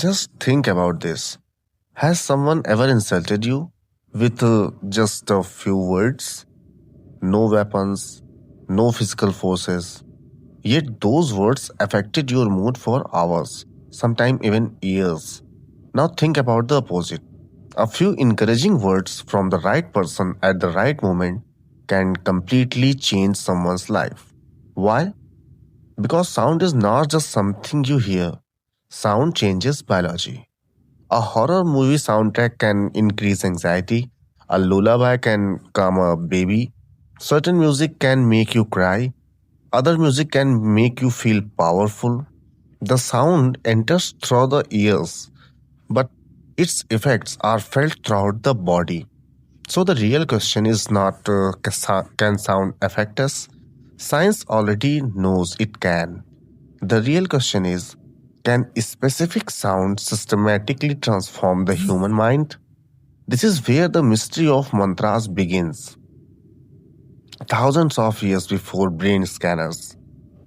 Just think about this. Has someone ever insulted you with just a few words? No weapons, no physical forces. Yet those words affected your mood for hours, sometimes even years. Now think about the opposite. A few encouraging words from the right person at the right moment can completely change someone's life. Why? Because sound is not just something you hear, sound changes biology. A horror movie soundtrack can increase anxiety, a lullaby can calm a baby, certain music can make you cry, other music can make you feel powerful. The sound enters through the ears, but its effects are felt throughout the body. So the real question is not can sound affect us? Science already knows it can. The real question is, can a specific sound systematically transform the human mind? This is where the mystery of mantras begins. Thousands of years before brain scanners,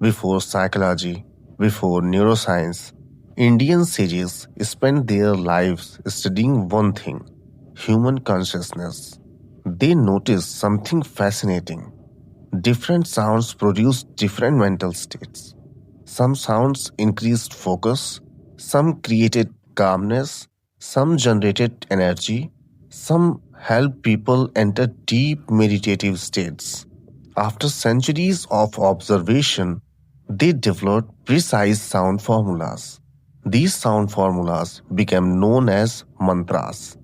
before psychology, before neuroscience, Indian sages spent their lives studying one thing: human consciousness. They noticed something fascinating. Different sounds produce different mental states. Some sounds increased focus, some created calmness, some generated energy, some helped people enter deep meditative states. After centuries of observation, they developed precise sound formulas. These sound formulas became known as mantras,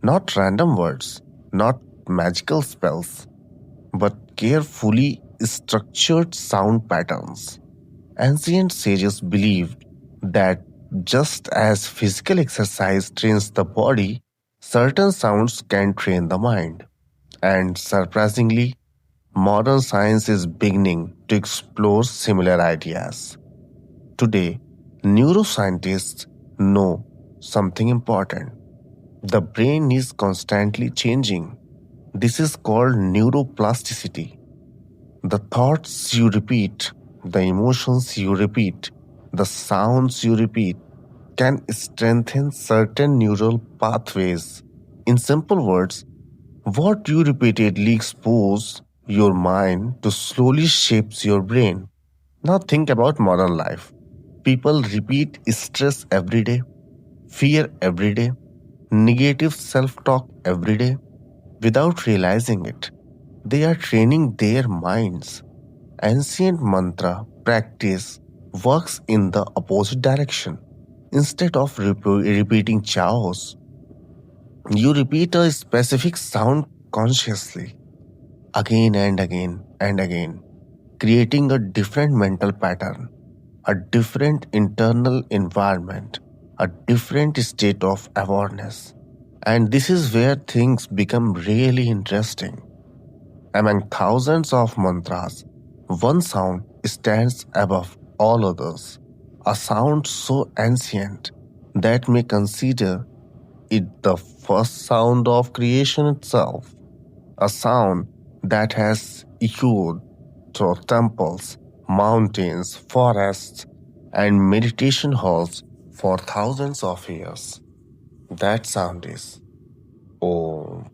not random words, not magical spells, but carefully structured sound patterns. Ancient sages believed that just as physical exercise trains the body, certain sounds can train the mind. And surprisingly, modern science is beginning to explore similar ideas. Today, neuroscientists know something important. The brain is constantly changing. This is called neuroplasticity. The thoughts you repeat, the emotions you repeat, the sounds you repeat can strengthen certain neural pathways. In simple words, what you repeatedly expose your mind to slowly shapes your brain. Now think about modern life. People repeat stress every day, fear every day, negative self talk every day without realizing it. They are training their minds. Ancient mantra practice works in the opposite direction. Instead of repeating chaos, you repeat a specific sound consciously, again and again and again, creating a different mental pattern, a different internal environment, a different state of awareness. And this is where things become really interesting. Among thousands of mantras, one sound stands above all others, a sound so ancient that may consider it the first sound of creation itself, a sound that has echoed through temples, mountains, forests, and meditation halls for thousands of years. That sound is Om.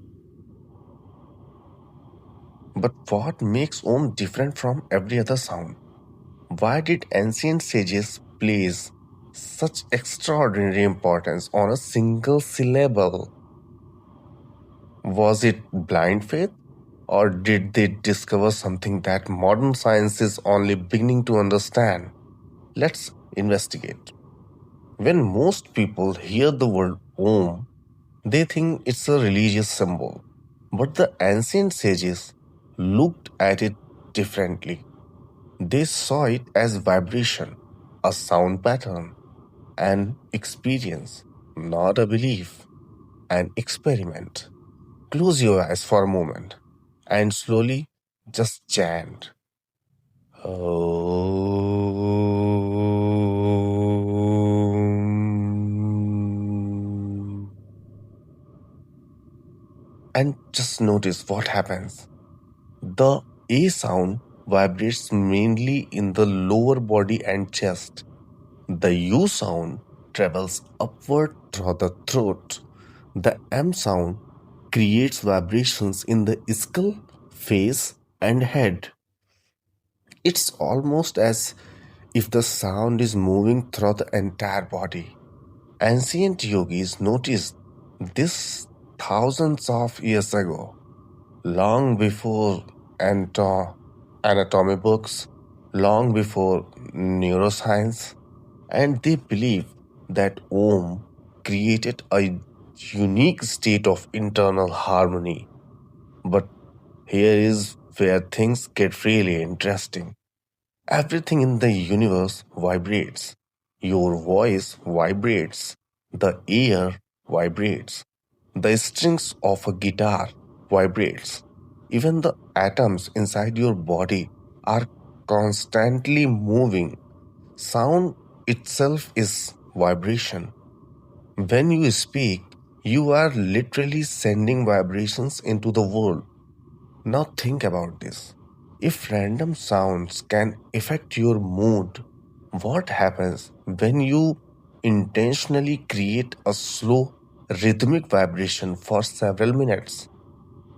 But what makes Om different from every other sound? Why did ancient sages place such extraordinary importance on a single syllable? Was it blind faith? Or did they discover something that modern science is only beginning to understand? Let's investigate. When most people hear the word Om, they think it's a religious symbol. But the ancient sages looked at it differently. They saw it as vibration, a sound pattern, an experience, not a belief, an experiment. Close your eyes for a moment and slowly just chant. Om. And just notice what happens. The A sound vibrates mainly in the lower body and chest. The U sound travels upward through the throat. The M sound creates vibrations in the skull, face, and head. It's almost as if the sound is moving through the entire body. Ancient yogis noticed this thousands of years ago, long before anatomy books, long before neuroscience, and they believe that Om created a unique state of internal harmony. But here is where things get really interesting. Everything in the universe vibrates. Your voice vibrates. The air vibrates. The strings of a guitar vibrates. Even the atoms inside your body are constantly moving. Sound itself is vibration. When you speak, you are literally sending vibrations into the world. Now think about this. If random sounds can affect your mood, what happens when you intentionally create a slow, rhythmic vibration for several minutes?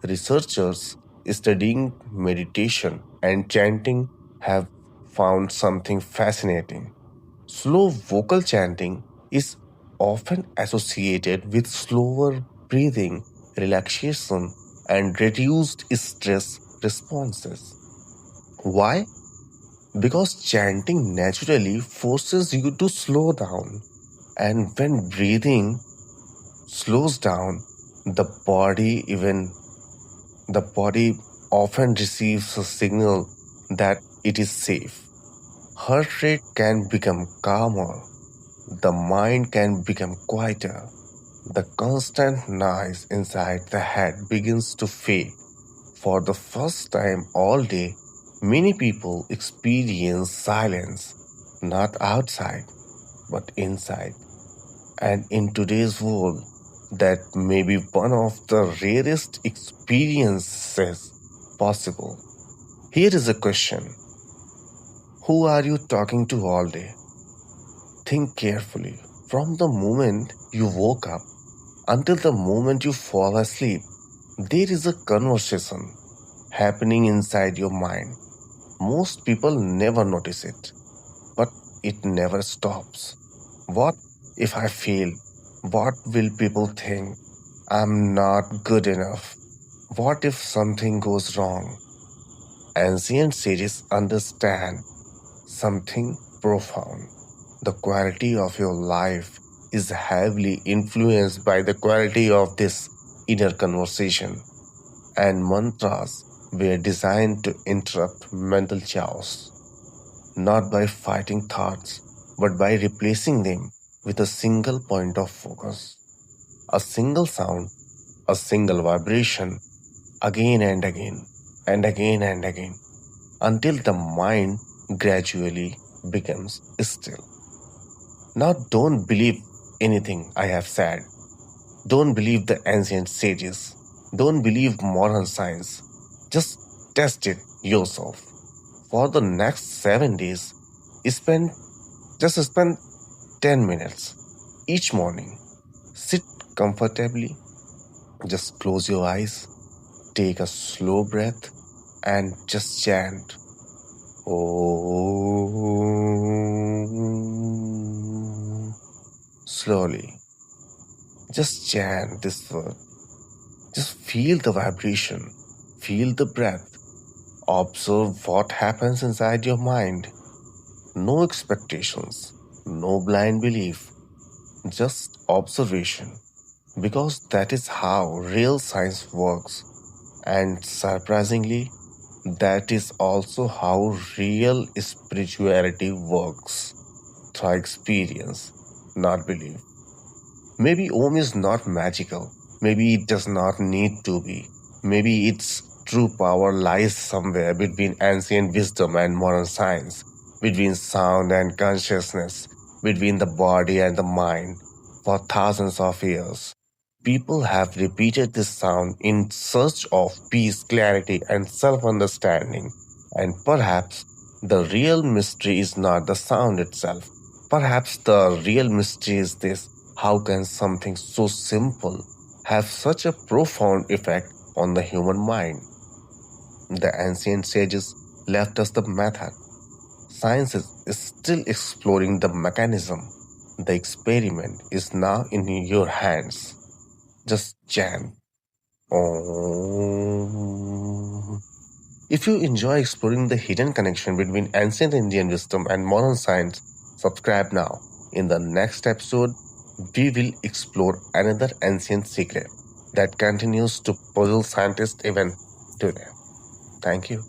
Researchers studying meditation and chanting have found something fascinating. Slow vocal chanting is often associated with slower breathing, relaxation, and reduced stress responses. Why? Because chanting naturally forces you to slow down, and when breathing slows down, the body even the body often receives a signal that it is safe. Heart rate can become calmer, the mind can become quieter, the constant noise inside the head begins to fade. For the first time all day, many people experience silence, not outside, but inside. And in today's world, that may be one of the rarest experiences possible. Here is a question. Who are you talking to all day? Think carefully. From the moment you woke up until the moment you fall asleep, there is a conversation happening inside your mind. Most people never notice it, but it never stops. What if I fail? What will people think? I'm not good enough. What if something goes wrong? Ancient sages understand something profound. The quality of your life is heavily influenced by the quality of this inner conversation, and mantras were designed to interrupt mental chaos, not by fighting thoughts, but by replacing them with a single point of focus, a single sound, a single vibration, again and again, and again and again, until the mind gradually becomes still. Now, don't believe anything I have said. Don't believe the ancient sages. Don't believe modern science. Just test it yourself. For the next 7 days, spend spend 10 minutes each morning. Sit comfortably, just close your eyes, take a slow breath, and just chant. Om. Slowly, just chant this word. Just feel the vibration, feel the breath, observe what happens inside your mind. No expectations, no blind belief, just observation. Because that is how real science works. And surprisingly, that is also how real spirituality works through experience, not belief. Maybe Om is not magical. Maybe it does not need to be. Maybe its true power lies somewhere between ancient wisdom and modern science, between sound and consciousness, between the body and the mind. For thousands of years, people have repeated this sound in search of peace, clarity, and self understanding. And perhaps the real mystery is not the sound itself, Perhaps the real mystery is this: how can something so simple have such a profound effect on the human mind? The ancient sages left us the method. Science is still exploring the mechanism. The experiment is now in your hands. Just chant. Om. If you enjoy exploring the hidden connection between ancient Indian wisdom and modern science, subscribe now. In the next episode, we will explore another ancient secret that continues to puzzle scientists even today. Thank you.